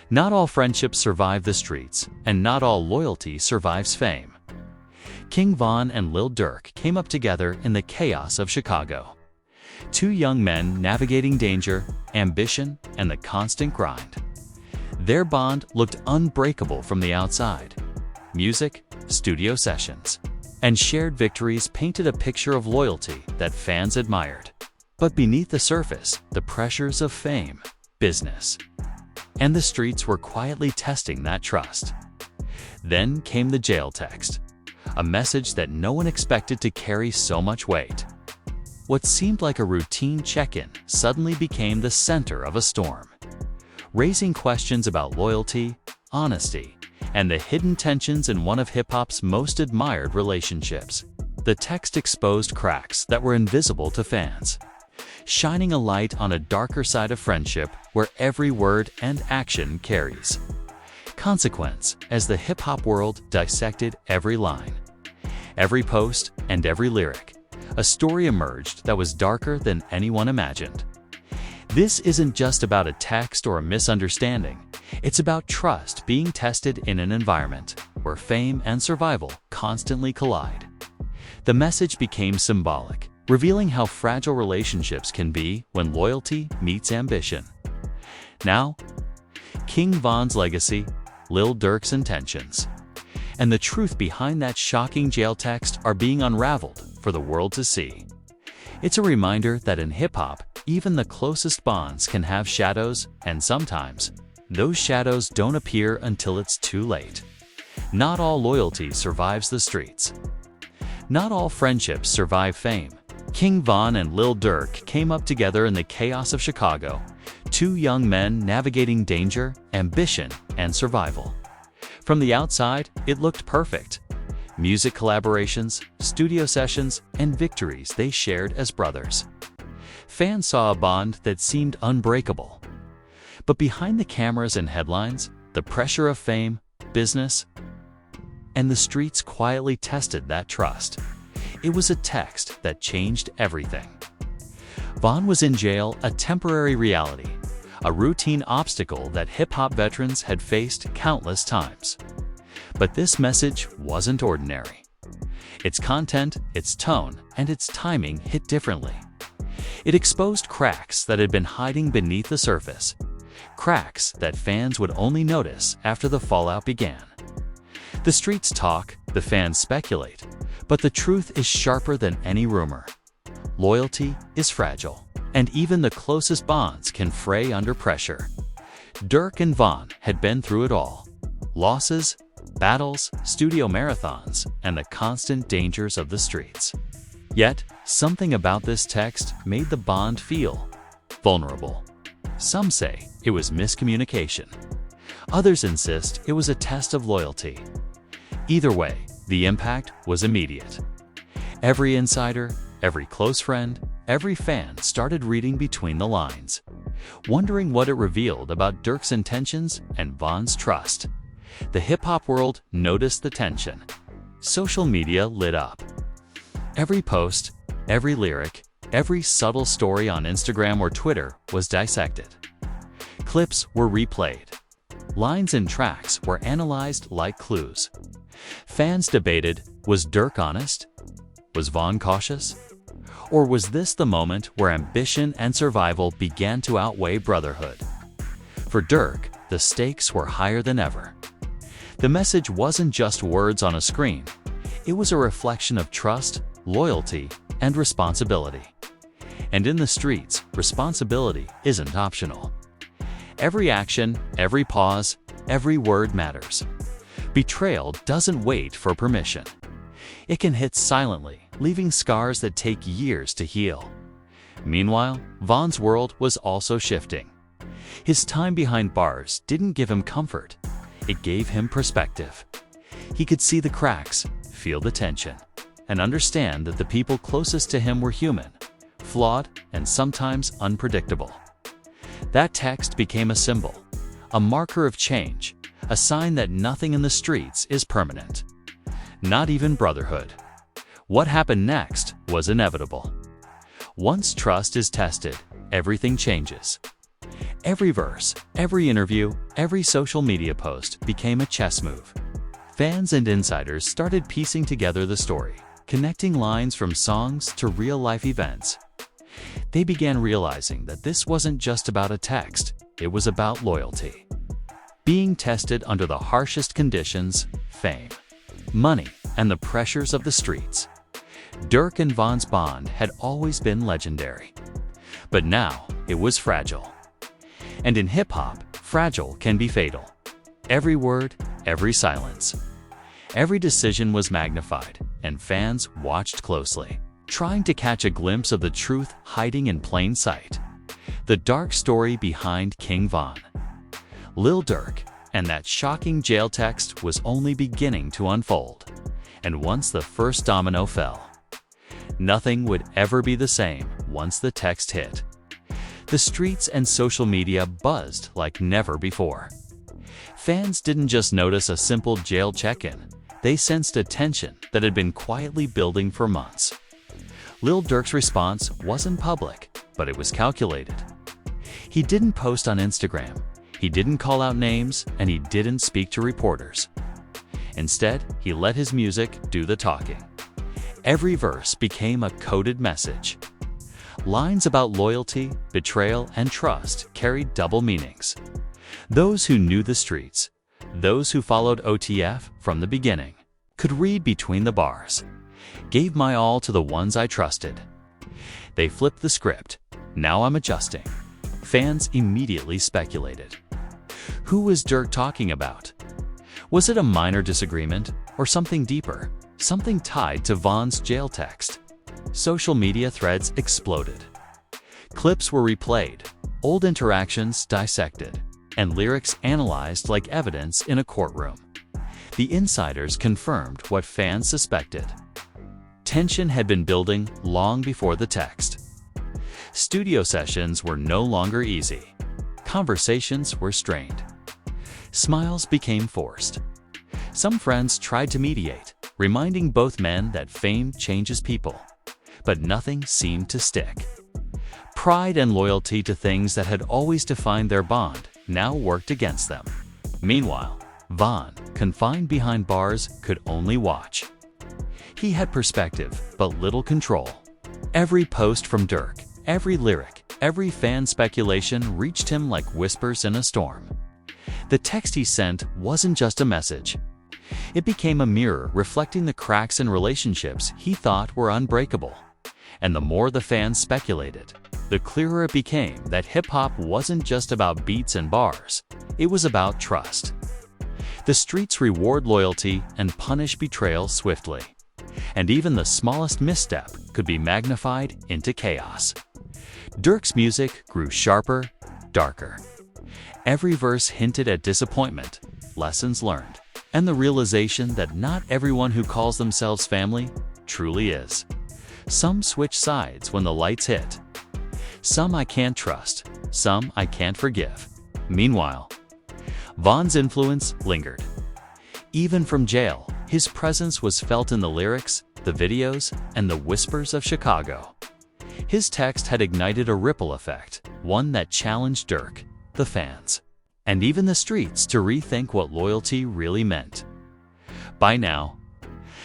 Not all friendships survive the streets, and not all loyalty survives fame. King Von and Lil Durk came up together in the chaos of Chicago. Two young men navigating danger, ambition, and the constant grind. Their bond looked unbreakable from the outside. Music, studio sessions, and shared victories painted a picture of loyalty that fans admired. But beneath the surface, the pressures of fame, business, and the streets were quietly testing that trust. Then came the jail text, a message that no one expected to carry so much weight. What seemed like a routine check-in suddenly became the center of a storm, raising questions about loyalty, honesty, and the hidden tensions in one of hip-hop's most admired relationships. The text exposed cracks that were invisible to fans, shining a light on a darker side of friendship where every word and action carries consequence as the hip-hop world dissected every line, every post, and every lyric. A story emerged that was darker than anyone imagined. This isn't just about a text or a misunderstanding. It's about trust being tested in an environment where fame and survival constantly collide. The message became symbolic, revealing how fragile relationships can be when loyalty meets ambition. Now, King Von's legacy, Lil Durk's intentions, and the truth behind that shocking jail text are being unraveled for the world to see. It's a reminder that in hip-hop, even the closest bonds can have shadows, and sometimes, those shadows don't appear until it's too late. Not all loyalty survives the streets. Not all friendships survive fame. King Von and Lil Durk came up together in the chaos of Chicago, two young men navigating danger, ambition, and survival. From the outside, it looked perfect. Music collaborations, studio sessions, and victories they shared as brothers. Fans saw a bond that seemed unbreakable. But behind the cameras and headlines, the pressure of fame, business, and the streets quietly tested that trust. It was a text that changed everything. Von was in jail, a temporary reality, a routine obstacle that hip-hop veterans had faced countless times. But this message wasn't ordinary. Its content, its tone, and its timing hit differently. It exposed cracks that had been hiding beneath the surface, cracks that fans would only notice after the fallout began. The streets talk, the fans speculate, but the truth is sharper than any rumor. Loyalty is fragile, and even the closest bonds can fray under pressure. Durk and Von had been through it all: losses, battles, studio marathons, and the constant dangers of the streets. Yet, something about this text made the bond feel vulnerable. Some say it was miscommunication. Others insist it was a test of loyalty. Either way, the impact was immediate. Every insider, every close friend, every fan started reading between the lines, wondering what it revealed about Durk's intentions and Von's trust. The hip-hop world noticed the tension. Social media lit up. Every post, every lyric, every subtle story on Instagram or Twitter was dissected. Clips were replayed. Lines and tracks were analyzed like clues. Fans debated, was Durk honest? Was Von cautious? Or was this the moment where ambition and survival began to outweigh brotherhood? For Durk, the stakes were higher than ever. The message wasn't just words on a screen. It was a reflection of trust, loyalty, and responsibility. And in the streets, responsibility isn't optional. Every action, every pause, every word matters. Betrayal doesn't wait for permission. It can hit silently, leaving scars that take years to heal. Meanwhile, Von's world was also shifting. His time behind bars didn't give him comfort. It gave him perspective. He could see the cracks, feel the tension, and understand that the people closest to him were human, flawed, and sometimes unpredictable. That text became a symbol, a marker of change, a sign that nothing in the streets is permanent. Not even brotherhood. What happened next was inevitable. Once trust is tested, everything changes. Every verse, every interview, every social media post became a chess move. Fans and insiders started piecing together the story, connecting lines from songs to real-life events. They began realizing that this wasn't just about a text, it was about loyalty. Being tested under the harshest conditions, fame, money, and the pressures of the streets. Durk and Von's bond had always been legendary. But now, it was fragile. And in hip-hop, fragile can be fatal. Every word, every silence. Every decision was magnified, and fans watched closely, trying to catch a glimpse of the truth hiding in plain sight. The dark story behind King Von, Lil Durk, and that shocking jail text was only beginning to unfold. And once the first domino fell, nothing would ever be the same once the text hit. The streets and social media buzzed like never before. Fans didn't just notice a simple jail check-in, they sensed a tension that had been quietly building for months. Lil Durk's response wasn't public, but it was calculated. He didn't post on Instagram, he didn't call out names, and he didn't speak to reporters. Instead, he let his music do the talking. Every verse became a coded message. Lines about loyalty, betrayal, and trust carried double meanings. Those who knew the streets, those who followed OTF from the beginning, could read between the bars. Gave my all to the ones I trusted. They flipped the script. Now I'm adjusting. Fans immediately speculated. Who was Durk talking about? Was it a minor disagreement or something deeper, something tied to Von's jail text? Social media threads exploded. Clips were replayed, old interactions dissected, and lyrics analyzed like evidence in a courtroom. The insiders confirmed what fans suspected. Tension had been building long before the text. Studio sessions were no longer easy. Conversations were strained. Smiles became forced. Some friends tried to mediate, reminding both men that fame changes people. But nothing seemed to stick. Pride and loyalty to things that had always defined their bond now worked against them. Meanwhile, Von, confined behind bars, could only watch. He had perspective, but little control. Every post from Durk, every lyric, every fan speculation reached him like whispers in a storm. The text he sent wasn't just a message. It became a mirror reflecting the cracks in relationships he thought were unbreakable. And the more the fans speculated, the clearer it became that hip-hop wasn't just about beats and bars, it was about trust. The streets reward loyalty and punish betrayal swiftly. And even the smallest misstep could be magnified into chaos. Durk's music grew sharper, darker. Every verse hinted at disappointment, lessons learned, and the realization that not everyone who calls themselves family truly is. Some switch sides when the lights hit. Some I can't trust, some I can't forgive. Meanwhile, Von's influence lingered. Even from jail, his presence was felt in the lyrics, the videos, and the whispers of Chicago. His text had ignited a ripple effect, one that challenged Durk, the fans, and even the streets to rethink what loyalty really meant. By now,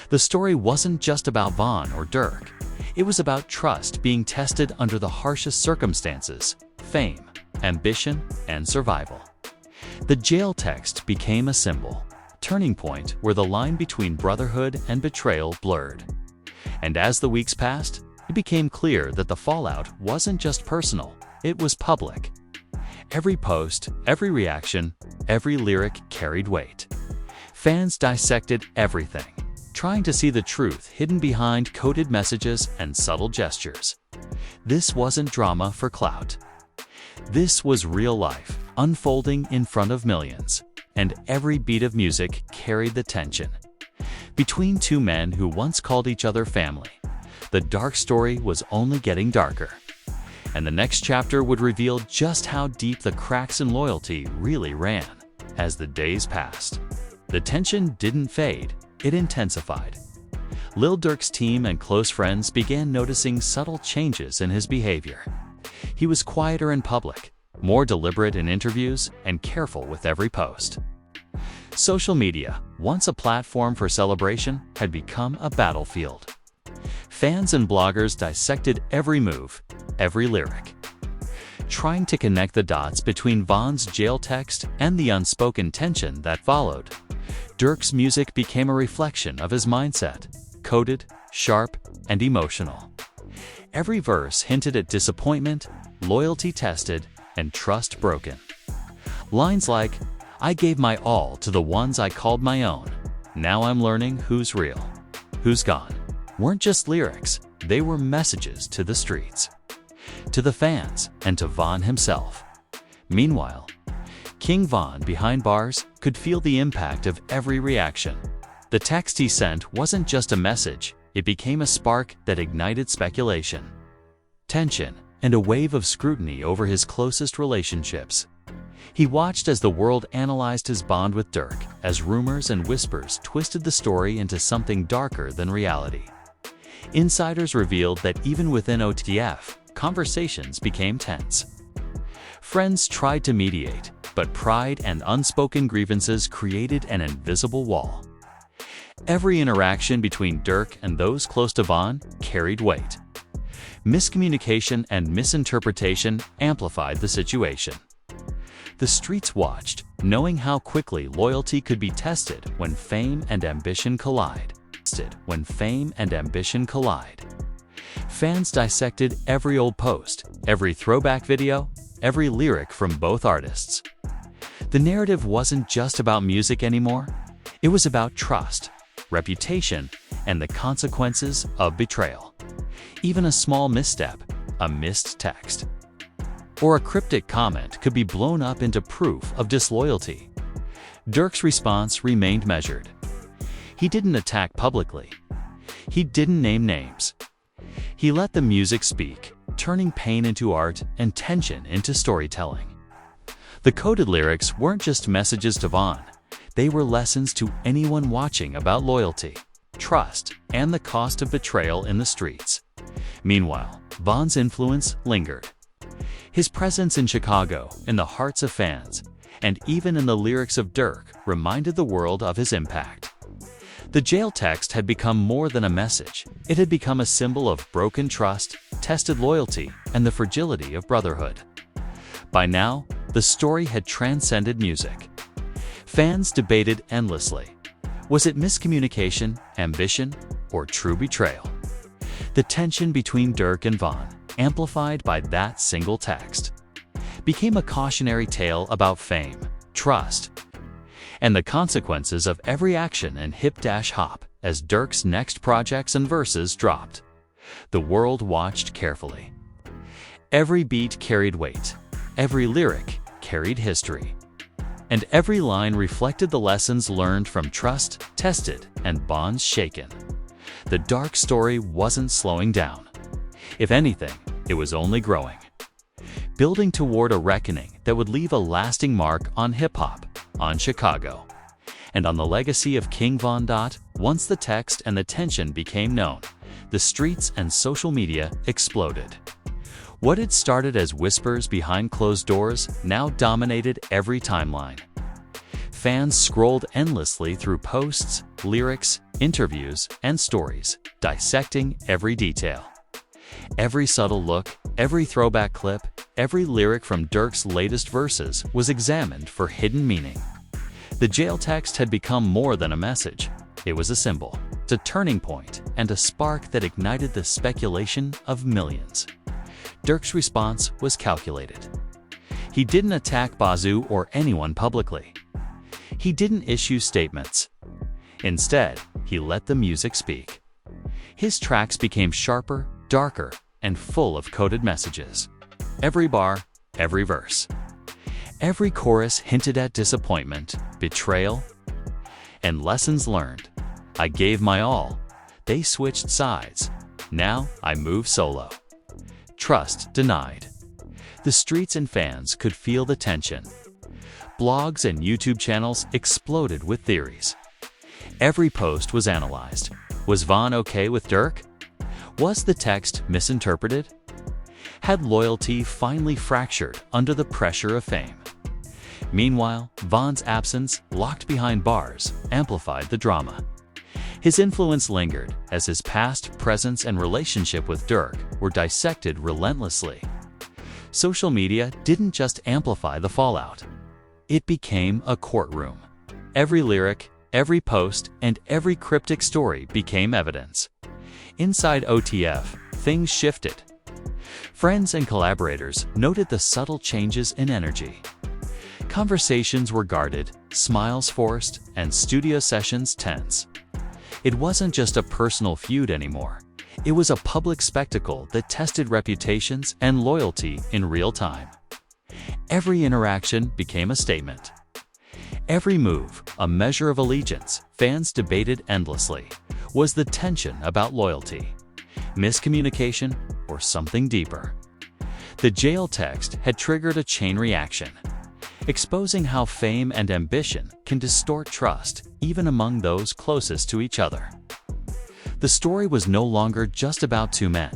the story wasn't just about Von or Durk. It was about trust being tested under the harshest circumstances, fame, ambition, and survival. The jail text became a symbol, turning point where the line between brotherhood and betrayal blurred. And as the weeks passed, it became clear that the fallout wasn't just personal, it was public. Every post, every reaction, every lyric carried weight. Fans dissected everything, trying to see the truth hidden behind coded messages and subtle gestures. This wasn't drama for clout. This was real life, unfolding in front of millions, and every beat of music carried the tension. Between two men who once called each other family, the dark story was only getting darker. And the next chapter would reveal just how deep the cracks in loyalty really ran. As the days passed, the tension didn't fade, it intensified. Lil Durk's team and close friends began noticing subtle changes in his behavior. He was quieter in public, more deliberate in interviews, and careful with every post. Social media, once a platform for celebration, had become a battlefield. Fans and bloggers dissected every move, every lyric, trying to connect the dots between Von's jail text and the unspoken tension that followed. Durk's music became a reflection of his mindset, coded, sharp, and emotional. Every verse hinted at disappointment, loyalty tested, and trust broken. Lines like, "I gave my all to the ones I called my own. Now I'm learning who's real, who's gone," weren't just lyrics, they were messages to the streets, to the fans, and to Von himself. Meanwhile, King Von behind bars could feel the impact of every reaction. The text he sent wasn't just a message, it became a spark that ignited speculation, tension, and a wave of scrutiny over his closest relationships. He watched as the world analyzed his bond with Durk, as rumors and whispers twisted the story into something darker than reality. Insiders revealed that even within OTF, conversations became tense. Friends tried to mediate, but pride and unspoken grievances created an invisible wall. Every interaction between Durk and those close to Von carried weight. Miscommunication and misinterpretation amplified the situation. The streets watched, knowing how quickly loyalty could be tested when fame and ambition collide. Fans dissected every old post, every throwback video, every lyric from both artists. The narrative wasn't just about music anymore. It was about trust, reputation, and the consequences of betrayal. Even a small misstep, a missed text, or a cryptic comment could be blown up into proof of disloyalty. Durk's response remained measured. He didn't attack publicly. He didn't name names. He let the music speak, turning pain into art and tension into storytelling. The coded lyrics weren't just messages to Von. They were lessons to anyone watching about loyalty, trust, and the cost of betrayal in the streets. Meanwhile, Von's influence lingered. His presence in Chicago, in the hearts of fans, and even in the lyrics of Durk, reminded the world of his impact. The jail text had become more than a message. It had become a symbol of broken trust, tested loyalty, and the fragility of brotherhood. By now, the story had transcended music. Fans debated endlessly. Was it miscommunication, ambition, or true betrayal? The tension between Durk and Von, amplified by that single text, became a cautionary tale about fame, trust, and the consequences of every action and hip-hop. As Durk's next projects and verses dropped, the world watched carefully. Every beat carried weight, every lyric carried history, and every line reflected the lessons learned from trust tested and bonds shaken. The dark story wasn't slowing down. If anything, it was only growing, building toward a reckoning that would leave a lasting mark on hip-hop, on Chicago, and on the legacy of King Von. Once the text and the tension became known, the streets and social media exploded. What had started as whispers behind closed doors now dominated every timeline. Fans scrolled endlessly through posts, lyrics, interviews, and stories, dissecting every detail. Every subtle look, every throwback clip, every lyric from Durk's latest verses was examined for hidden meaning. The jail text had become more than a message. It was a symbol, a turning point, and a spark that ignited the speculation of millions. Durk's response was calculated. He didn't attack Bazoo or anyone publicly. He didn't issue statements. Instead, he let the music speak. His tracks became sharper, darker, and full of coded messages. Every bar, every verse, every chorus hinted at disappointment, betrayal, and lessons learned. I gave my all. They switched sides. Now I move solo. Trust denied. The streets and fans could feel the tension. Blogs and YouTube channels exploded with theories. Every post was analyzed. Was Von okay with Durk? Was the text misinterpreted? Had loyalty finally fractured under the pressure of fame? Meanwhile, Von's absence, locked behind bars, amplified the drama. His influence lingered as his past, presence, and relationship with Durk were dissected relentlessly. Social media didn't just amplify the fallout. It became a courtroom. Every lyric, every post, and every cryptic story became evidence. Inside OTF, things shifted. Friends and collaborators noted the subtle changes in energy. Conversations were guarded, smiles forced, and studio sessions tense. It wasn't just a personal feud anymore. It was a public spectacle that tested reputations and loyalty in real time. Every interaction became a statement. Every move, a measure of allegiance. Fans debated endlessly. Was the tension about loyalty, miscommunication, or something deeper? The jail text had triggered a chain reaction, exposing how fame and ambition can distort trust even among those closest to each other. The story was no longer just about two men.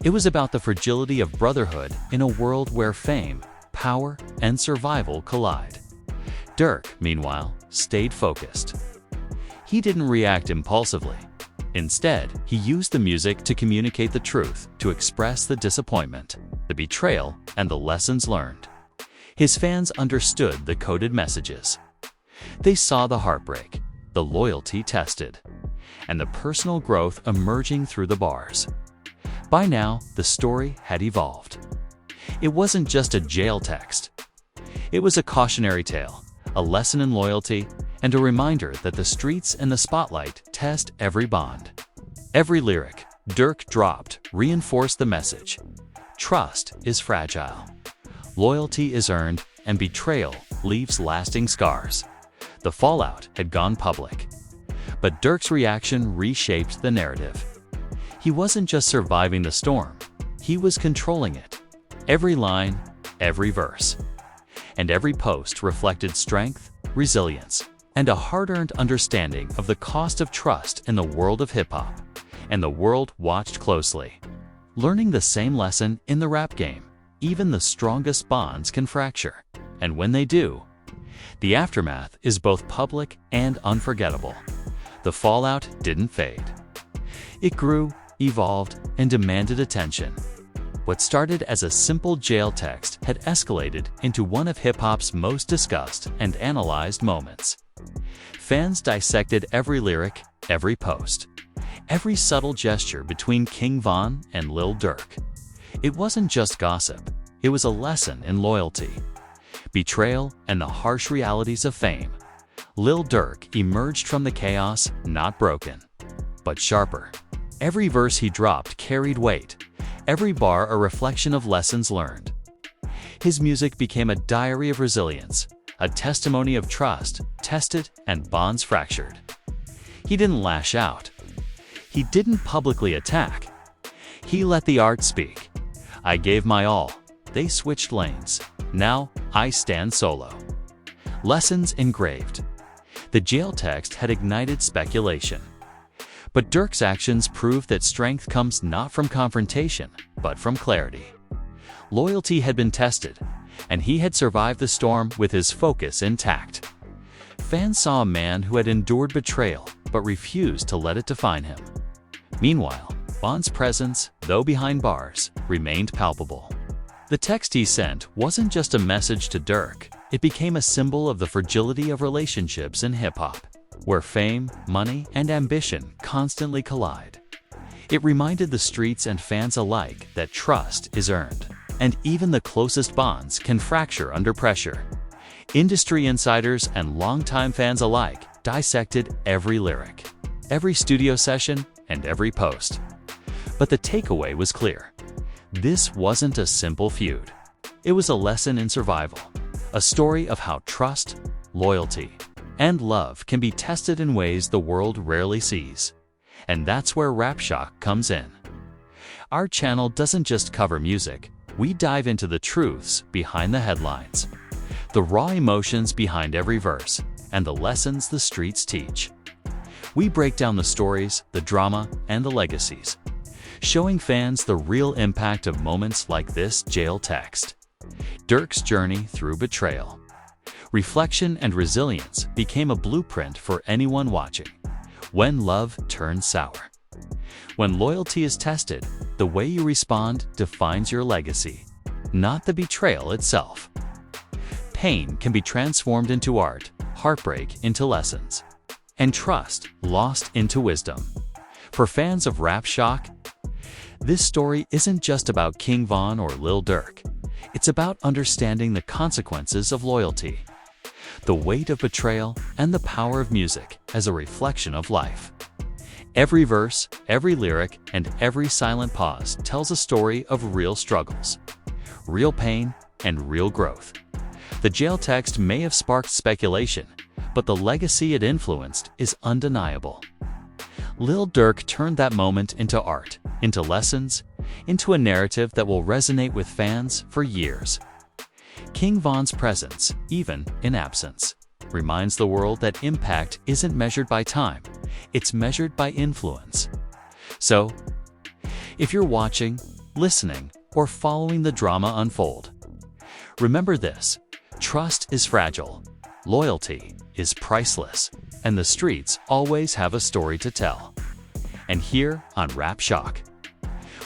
It was about the fragility of brotherhood in a world where fame, power, and survival collide. Durk, meanwhile, stayed focused. He didn't react impulsively. Instead, he used the music to communicate the truth, to express the disappointment, the betrayal, and the lessons learned. His fans understood the coded messages. They saw the heartbreak, the loyalty tested, and the personal growth emerging through the bars. By now, the story had evolved. It wasn't just a jail text. It was a cautionary tale, a lesson in loyalty, and a reminder that the streets and the spotlight test every bond. Every lyric Durk dropped reinforced the message. Trust is fragile. Loyalty is earned, and betrayal leaves lasting scars. The fallout had gone public. But Durk's reaction reshaped the narrative. He wasn't just surviving the storm, he was controlling it. Every line, every verse, and every post reflected strength, resilience, and a hard-earned understanding of the cost of trust in the world of hip-hop. And the world watched closely, learning the same lesson in the rap game. Even the strongest bonds can fracture, and when they do, the aftermath is both public and unforgettable. The fallout didn't fade. It grew, evolved, and demanded attention. What started as a simple jail text had escalated into one of hip-hop's most discussed and analyzed moments. Fans dissected every lyric, every post, every subtle gesture between King Von and Lil Durk. It wasn't just gossip, it was a lesson in loyalty, betrayal, and the harsh realities of fame. Lil Durk emerged from the chaos not broken, but sharper. Every verse he dropped carried weight, every bar a reflection of lessons learned. His music became a diary of resilience, a testimony of trust tested and bonds fractured. He didn't lash out. He didn't publicly attack. He let the art speak. I gave my all. They switched lanes. Now I stand solo. Lessons engraved. The jail text had ignited speculation. But Durk's actions proved that strength comes not from confrontation, but from clarity. Loyalty had been tested, and he had survived the storm with his focus intact. Fans saw a man who had endured betrayal, but refused to let it define him. Meanwhile, Von's presence, though behind bars, remained palpable. The text he sent wasn't just a message to Durk, it became a symbol of the fragility of relationships in hip-hop, where fame, money, and ambition constantly collide. It reminded the streets and fans alike that trust is earned, and even the closest bonds can fracture under pressure. Industry insiders and longtime fans alike dissected every lyric, every studio session, and every post. But the takeaway was clear. This wasn't a simple feud. It was a lesson in survival, a story of how trust, loyalty, and love can be tested in ways the world rarely sees. And that's where RapShock comes in. Our channel doesn't just cover music, we dive into the truths behind the headlines, the raw emotions behind every verse, and the lessons the streets teach. We break down the stories, the drama, and the legacies, showing fans the real impact of moments like this jail text. Durk's journey through betrayal. Reflection and resilience became a blueprint for anyone watching. When love turns sour. When loyalty is tested, the way you respond defines your legacy, not the betrayal itself. Pain can be transformed into art, heartbreak into lessons, and trust lost into wisdom. For fans of RapShock, this story isn't just about King Von or Lil Durk. It's about understanding the consequences of loyalty, the weight of betrayal, and the power of music as a reflection of life. Every verse, every lyric, and every silent pause tells a story of real struggles, real pain, and real growth. The jail text may have sparked speculation, but the legacy it influenced is undeniable. Lil Durk turned that moment into art, into lessons, into a narrative that will resonate with fans for years. King Von's presence, even in absence, reminds the world that impact isn't measured by time, it's measured by influence. So, if you're watching, listening, or following the drama unfold, remember this: trust is fragile, loyalty is priceless, and the streets always have a story to tell. And here on RapShock,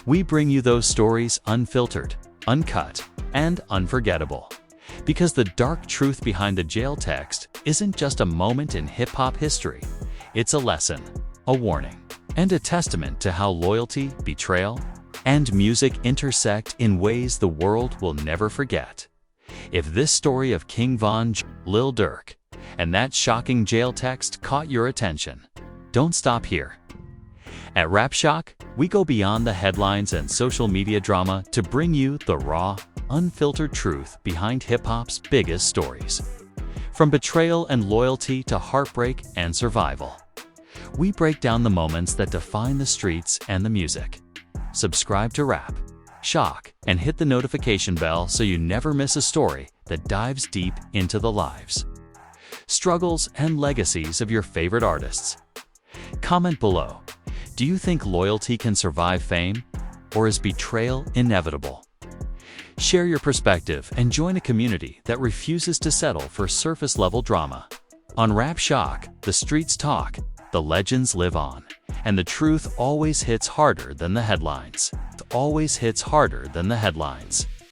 we bring you those stories unfiltered, uncut, and unforgettable. Because the dark truth behind the jail text isn't just a moment in hip-hop history, it's a lesson, a warning, and a testament to how loyalty, betrayal, and music intersect in ways the world will never forget. If this story of King Von, Lil Durk, and that shocking jail text caught your attention, don't stop here. At RapShock, we go beyond the headlines and social media drama to bring you the raw, unfiltered truth behind hip-hop's biggest stories. From betrayal and loyalty to heartbreak and survival, we break down the moments that define the streets and the music. Subscribe to RapShock and hit the notification bell so you never miss a story that dives deep into the lives, struggles, and legacies of your favorite artists. Comment below. Do you think loyalty can survive fame, or is betrayal inevitable? Share your perspective and join a community that refuses to settle for surface-level drama. On RapShock, the streets talk, the legends live on, and the truth always hits harder than the headlines.